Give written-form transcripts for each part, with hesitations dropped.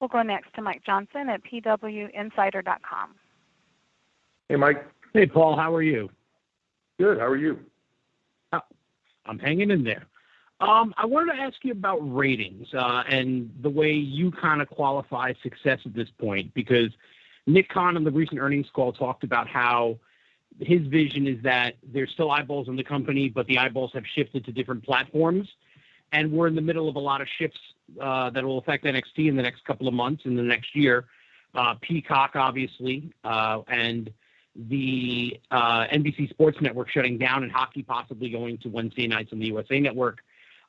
We'll go next to Mike Johnson at pwinsider.com. Hey, Mike. Hey, Paul. How are you? Good. How are you? I'm hanging in there. I wanted to ask you about ratings and the way you kind of qualify success at this point, because Nick Khan on the recent earnings call talked about how his vision is that there's still eyeballs on the company, but the eyeballs have shifted to different platforms. And we're in the middle of a lot of shifts that will affect NXT in the next couple of months, in the next year. Peacock, obviously, and the NBC Sports Network shutting down, and hockey possibly going to Wednesday nights on the USA Network.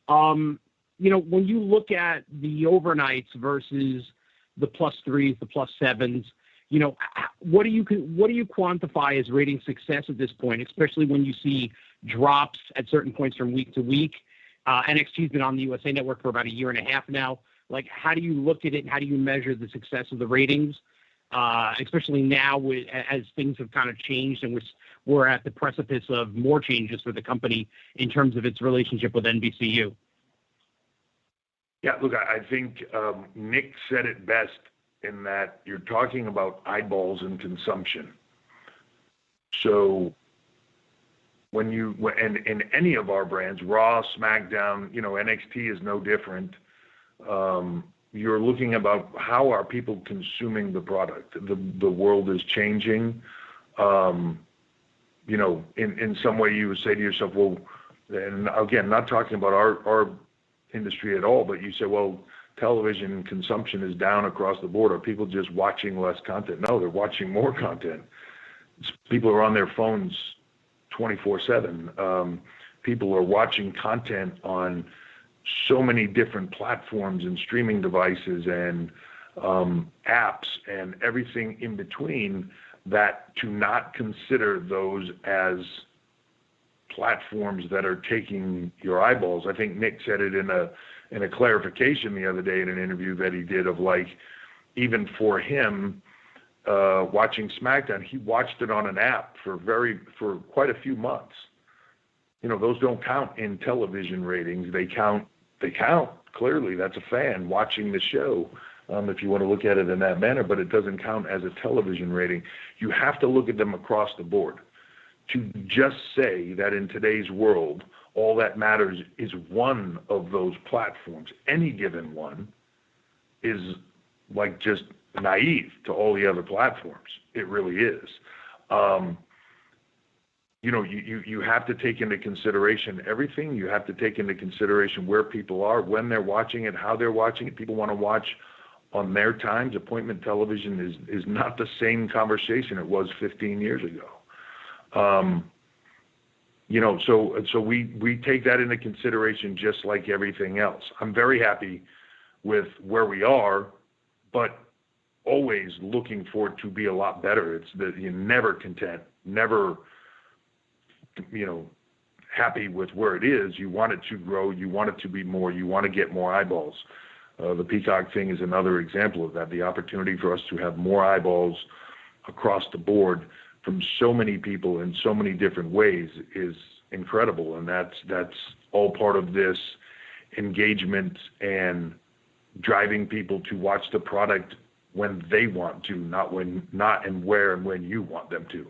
When you look at the overnights versus the +3s, the +7s, what do you quantify as rating success at this point, especially when you see drops at certain points from week to week? NXT's been on the USA Network for about a year and a half now. Like, how do you look at it, and how do you measure the success of the ratings, especially now as things have kind of changed and we're at the precipice of more changes for the company in terms of its relationship with NBCU? Yeah, look, I think Nick said it best in that you're talking about eyeballs and consumption. So when in any of our brands, Raw, SmackDown, NXT is no different. You're looking about how are people consuming the product. The world is changing. In some way you would say to yourself, well, and again, not talking about our industry at all, but you say, well, television consumption is down across the board. Are people just watching less content? No, they're watching more content. People are on their phones 24/7. People are watching content on so many different platforms and streaming devices and apps and everything in between, that to not consider those as platforms that are taking your eyeballs. I think Nick said it in a clarification the other day in an interview that he did of, like, even for him, watching SmackDown, he watched it on an app for quite a few months. Those don't count in television ratings. They count clearly. That's a fan watching the show, if you want to look at it in that manner, but it doesn't count as a television rating. You have to look at them across the board. To just say that in today's world, all that matters is one of those platforms, any given one, is like just naive to all the other platforms. It really is. You have to take into consideration everything. You have to take into consideration where people are, when they're watching it, how they're watching it. People want to watch on their times. Appointment television is not the same conversation it was 15 years ago. So we take that into consideration just like everything else. I'm very happy with where we are, but always looking for it to be a lot better. It's that you're never content, never, happy with where it is. You want it to grow. You want it to be more. You want to get more eyeballs. The Peacock thing is another example of that. The opportunity for us to have more eyeballs across the board from so many people in so many different ways is incredible. And that's all part of this engagement and driving people to watch the product when they want to, not and where and when you want them to.